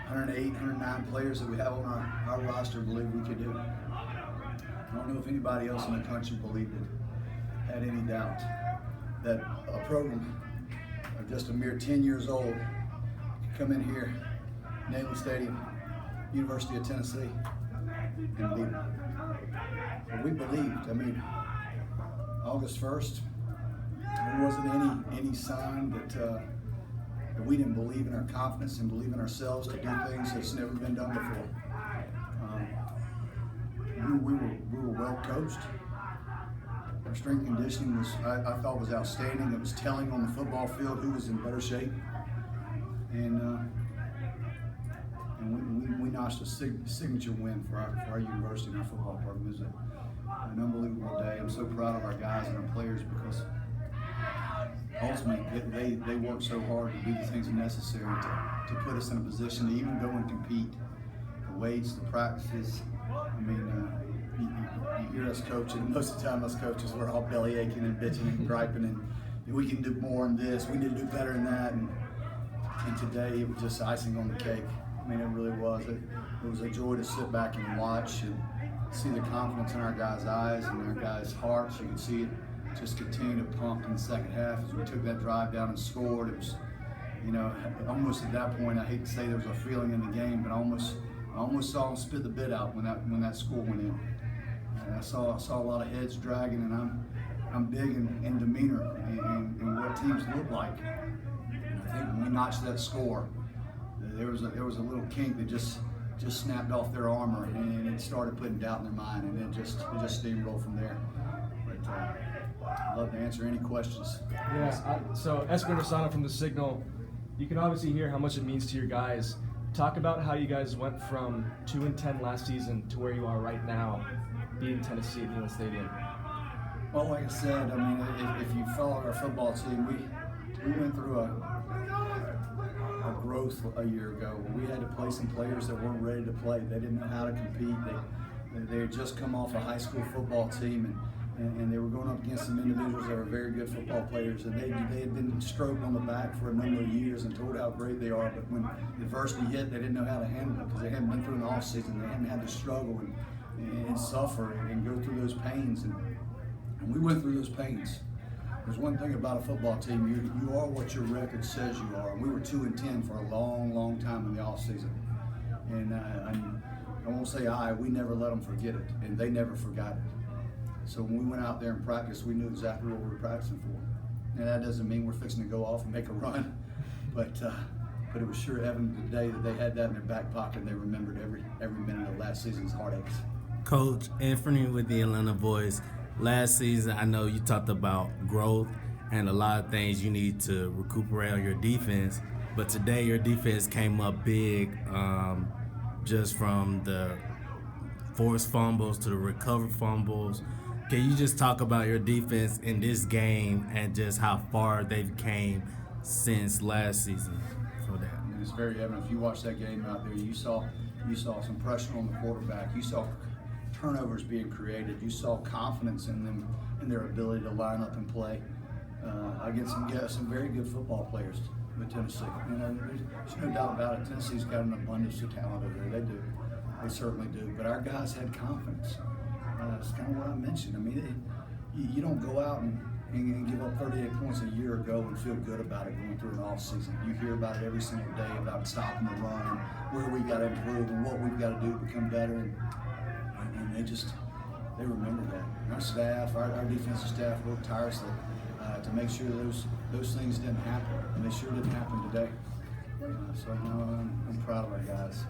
108, 109 players that we have on our roster believe we could do it. I don't know if anybody else in the country believed it, had any doubt that a program of just a mere 10 years old could come in here, Neyland Stadium, University of Tennessee, and beat it. But we believed. I mean, August 1st, there wasn't any sign that we didn't believe in our confidence and believe in ourselves to do things that's never been done before. We were well coached. Our strength and conditioning was, I thought, was outstanding. It was telling on the football field who was in better shape, and we notched a signature win for our university and our football program. It was an unbelievable day. I'm so proud of our guys and our players because ultimately they worked so hard to do the things necessary to put us in a position to even go and compete. The weights, the practices. I mean, you hear us coaching. Most of the time, us coaches, we're all belly aching and bitching and griping, and we can do more in this. We need to do better in that. And today, it was just icing on the cake. I mean, it really was. It was a joy to sit back and watch and see the confidence in our guys' eyes and our guys' hearts. You could see it just continue to pump in the second half as we took that drive down and scored. It was, almost at that point, I hate to say there was a feeling in the game, but I almost saw them spit the bit out when that score went in. And I saw a lot of heads dragging, and I'm big in demeanor and what teams look like. And I think when we notched that score, there was a little kink that just snapped off their armor, and it started putting doubt in their mind, and it just steamrolled from there. But I'd love to answer any questions. Yeah. So Espen Rosano from the Signal, you can obviously hear how much it means to your guys. Talk about how you guys went from 2-10 last season to where you are right now, beating Tennessee at Neyland Stadium. Well, like I said, I mean, if you follow our football team, we went through a growth a year ago where we had to play some players that weren't ready to play. They didn't know how to compete. They had just come off a high school football team, and they were going up against some individuals that were very good football players, and they had been stroked on the back for a number of years and told how great they are, but when adversity hit, they didn't know how to handle it because they hadn't been through an off season. They hadn't had to struggle and suffer and go through those pains, and we went through those pains. There's one thing about a football team, you are what your record says you are, and we were 2-10 for a long, long time in the off season, and I won't say we never let them forget it, and they never forgot it. So when we went out there and practiced, we knew exactly what we were practicing for. And that doesn't mean we're fixing to go off and make a run, but it was sure evident today that they had that in their back pocket and they remembered every minute of last season's heartaches. Coach Anthony with the Atlanta Boys. Last season, I know you talked about growth and a lot of things you need to recuperate on your defense, but today your defense came up big, just from the forced fumbles to the recovered fumbles. Can you just talk about your defense in this game and just how far they've came since last season for that? And it's very evident. If you watch that game out there, you saw some pressure on the quarterback. You saw turnovers being created. You saw confidence in them, in their ability to line up and play against some very good football players with Tennessee. There's no doubt about it. Tennessee's got an abundance of talent over there. They do. They certainly do. But our guys had confidence. That's kind of what I mentioned. I mean, you don't go out and give up 38 points a year ago and feel good about it going through an off season. You hear about it every single day about stopping the run and where we got to improve and what we've got to do to become better. And they remember that. And our staff, our defensive staff worked tirelessly to make sure those things didn't happen. And they sure didn't happen today. So I'm proud of our guys.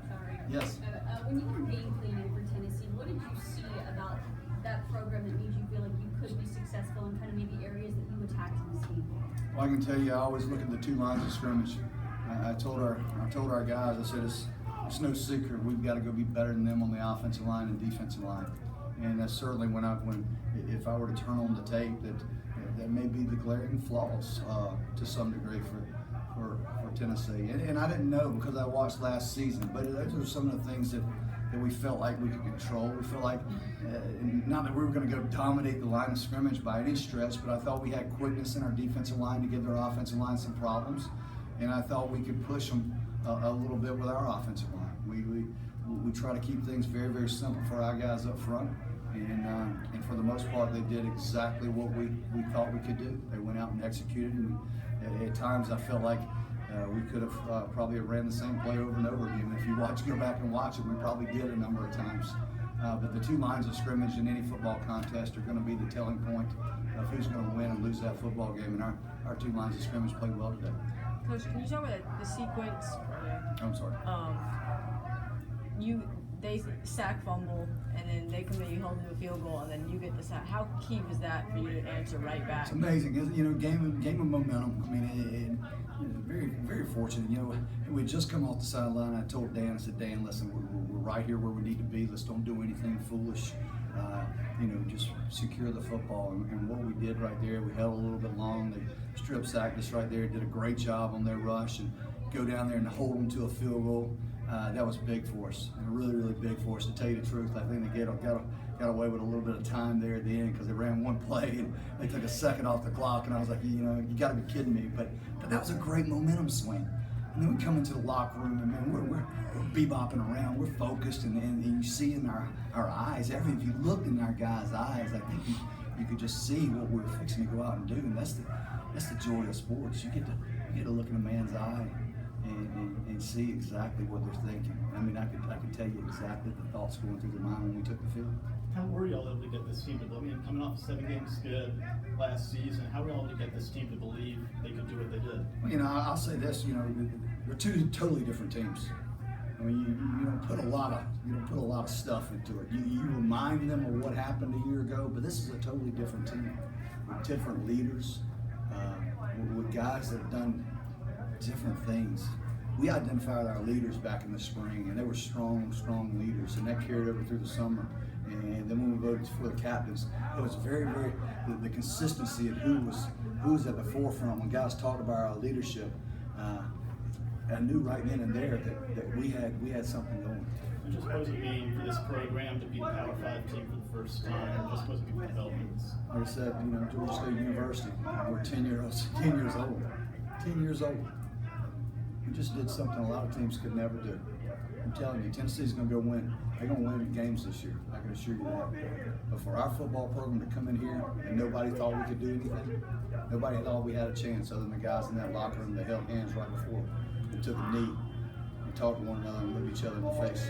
Sorry. Yes. When you were game planning for Tennessee, what did you see about that program that made you feel like you could be successful and kind of maybe areas that you attacked in this game? Well, I can tell you, I always look at the two lines of scrimmage. I told our guys, I said, it's no secret we've got to go be better than them on the offensive line and defensive line. And that's certainly if I were to turn on the tape, that may be the glaring flaws to some degree for Tennessee. And I didn't know because I watched last season, but those are some of the things that we felt like we could control. We felt like, not that we were going to go dominate the line of scrimmage by any stretch, but I thought we had quickness in our defensive line to give their offensive line some problems. and I thought we could push them a little bit with our offensive line. We try to keep things very, very simple for our guys up front, and for the most part, they did exactly what we thought we could do. They went out and executed, and at times I felt like we could have probably ran the same play over and over again. If you go back and watch it, we probably did a number of times. But the two lines of scrimmage in any football contest are going to be the telling point of who's going to win and lose that football game. And our two lines of scrimmage played well today. Coach, can you talk about the sequence? I'm sorry. They sack fumble, and then they come in, you hold them to a field goal, and then you get the sack. How key was that for you to answer right back? It's amazing. Game of momentum. I mean, very, very fortunate. We had just come off the sideline. I told Dan, I said, Dan, listen, we're right here where we need to be. Let's don't do anything foolish. Just secure the football. And what we did right there, we held a little bit long. They strip sacked us right there, did a great job on their rush, and go down there and hold them to a field goal. That was big for us, really, really big for us. To tell you the truth, I think they got away with a little bit of time there at the end because they ran one play and they took a second off the clock, and I was like, you got to be kidding me. But that was a great momentum swing. And then we come into the locker room, and man, we're bebopping around, we're focused, and you see in our eyes, if you looked in our guys' eyes, I think you could just see what we're fixing to go out and do, and that's the joy of sports. You get to look in a man's eye and see exactly what they're thinking. I mean, I could tell you exactly the thoughts going through their mind when we took the field. How were y'all able to get this team to believe, coming off a 7-game skid last season, how were y'all able to get this team to believe they could do what they did? Well, I'll say this, we're two totally different teams. I mean, you don't put a lot of stuff into it. You remind them of what happened a year ago, but this is a totally different team with different leaders, with guys that have done different things. We identified our leaders back in the spring, and they were strong leaders, and that carried over through the summer. And then when we voted for the captains, it was very, very the consistency of who was at the forefront. When guys talked about our leadership, I knew right then and there that we had something going. What does supposed to mean for this program to be the Power 5 team for the first time? What's supposed to be developments? Like I said, Georgia State University, we're 10 years old. 10 years old. We just did something a lot of teams could never do. I'm telling you, Tennessee's going to go win. They're going to win games this year. I can assure you that. But for our football program to come in here and nobody thought we could do anything, nobody thought we had a chance other than the guys in that locker room that held hands right before they took a knee and talked to one another and looked each other in the face.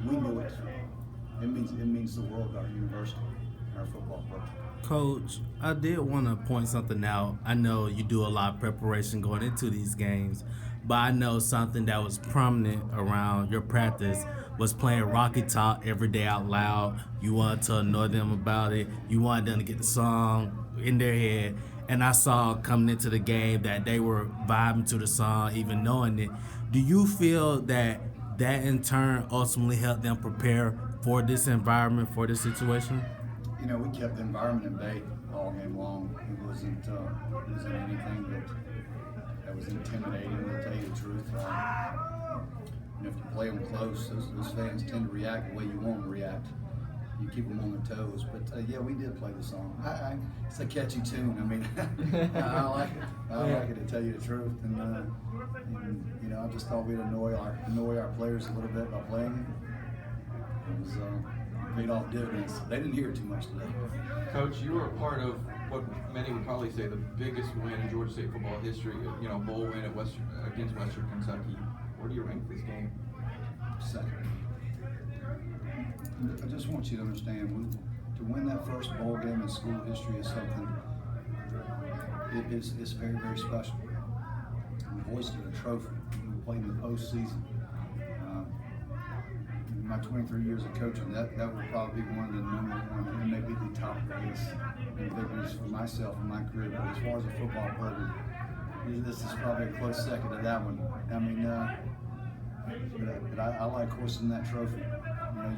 We knew it. It means the world to our university, our football program. Coach, I did want to point something out. I know you do a lot of preparation going into these games, but I know something that was prominent around your practice was playing Rocky Top every day out loud. You wanted to annoy them about it. You wanted them to get the song in their head. And I saw coming into the game that they were vibing to the song, even knowing it. Do you feel that in turn ultimately helped them prepare for this environment, for this situation? We kept the environment in bay all game long. It wasn't anything that was intimidating, to tell you the truth. If you play them close, those fans tend to react the way you want them to react. You keep them on their toes. But yeah, we did play the song. It's a catchy tune. I mean, I like it. I like it, to tell you the truth. And I just thought we'd annoy our players a little bit by playing it. It was paid off dividends. They didn't hear it too much today. Coach, you were a part of what many would probably say the biggest win in Georgia State football history. Bowl win against Western Kentucky. Where do you rank this game? Second. I just want you to understand, to win that first bowl game in school history is something. It's very, very special. We hoisted a trophy. We played in the postseason. In my 23 years of coaching, that would probably be one of the number one, and maybe the top of the list in victories for myself in my career. But as far as a football program, this is probably a close second to that one. I mean, but I like hoisting that trophy.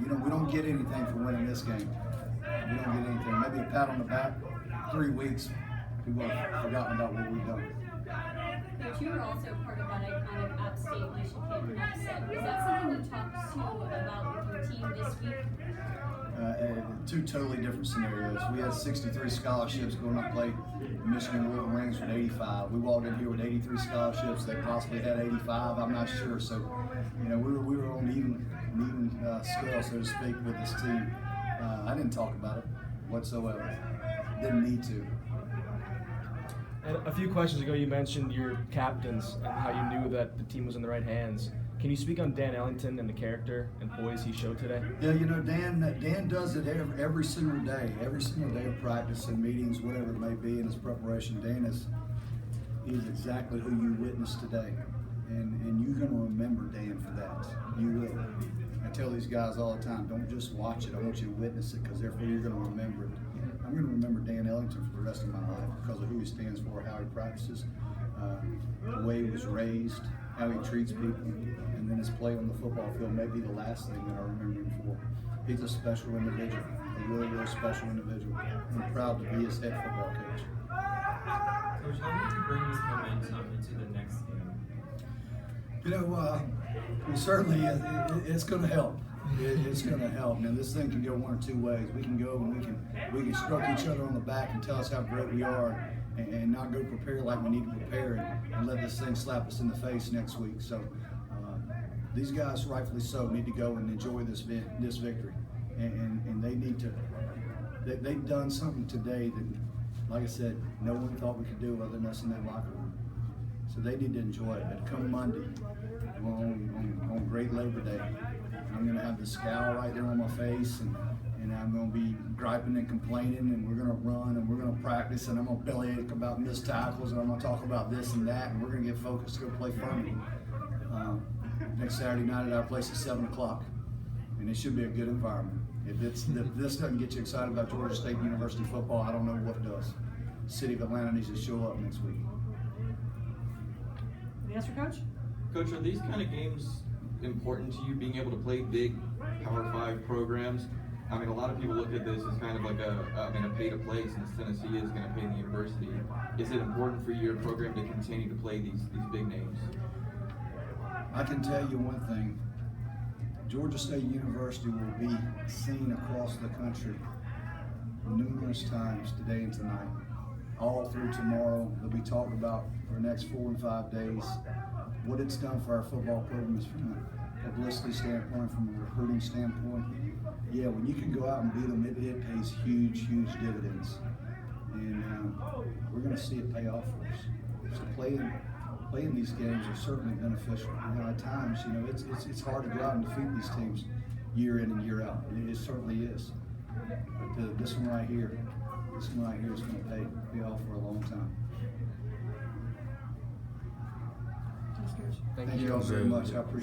We don't get anything for winning this game. We don't get anything. Maybe a pat on the back. 3 weeks, people have forgotten about what we've done. Coach, you were also part of that iconic App State Michigan upset. Was that something you talked to about with your team this week? two totally different scenarios. We had 63 scholarships going up play Michigan Wolverines with 85. We walked in here with 83 scholarships. They possibly had 85. I'm not sure. So, you know, we were on even scale, so to speak, with this team. I didn't talk about it whatsoever. Didn't need to. And a few questions ago, you mentioned your captains and how you knew that the team was in the right hands. Can you speak on Dan Ellington and the character and poise he showed today? Yeah, you know, Dan does it every single day of practice and meetings, whatever it may be in his preparation. He's exactly who you witnessed today, and you're going to remember Dan for that. You will. I tell these guys all the time, don't just watch it. I want you to witness it, because therefore you're going to remember it. I'm going to remember Dan Ellington for the rest of my life because of who he stands for, how he practices, the way he was raised, how he treats people, and then his play on the football field may be the last thing that I remember him for. He's a special individual, a really, really special individual. I'm proud to be his head football coach. Coach, how do you bring this momentum into the next game? You know, well, certainly it's going to help. It's going to help. Now, this thing can go one or two ways. We can go and we can stroke each other on the back and tell us how great we are, and not go prepare like we need to prepare, and let this thing slap us in the face next week. So these guys, rightfully so, need to go and enjoy this victory, and they need to. They've done something today that, like I said, no one thought we could do other than us in that locker room. So they need to enjoy it. But come Monday, on Great Labor Day, I'm going to have the scowl right there on my face, and I'm going to be griping and complaining, and we're going to run, and we're going to practice, and I'm going to bellyache about missed tackles, and I'm going to talk about this and that, and we're going to get focused to go play Furman next Saturday night at our place at 7 o'clock, and it should be a good environment. If this doesn't get you excited about Georgia State University football, I don't know what does. The city of Atlanta needs to show up next week. Any answer, Coach? Coach, are these kind of games important to you, being able to play big Power 5 programs? I mean, a lot of people look at this as kind of like a pay-to-play, since Tennessee is going to pay the university. Is it important for your program to continue to play these big names? I can tell you one thing. Georgia State University will be seen across the country numerous times today and tonight. All through tomorrow, they'll be talked about for the next 4 and 5 days. What it's done for our football programs from a publicity standpoint, from a recruiting standpoint. Yeah, when you can go out and beat them, it pays huge, huge dividends. And we're going to see it pay off for us. So playing these games are certainly beneficial. You know, at times, you know, it's hard to go out and defeat these teams year in and year out. It certainly is. But this one right here is going to pay off for a long time. Thank Thank you all very much. I appreciate it.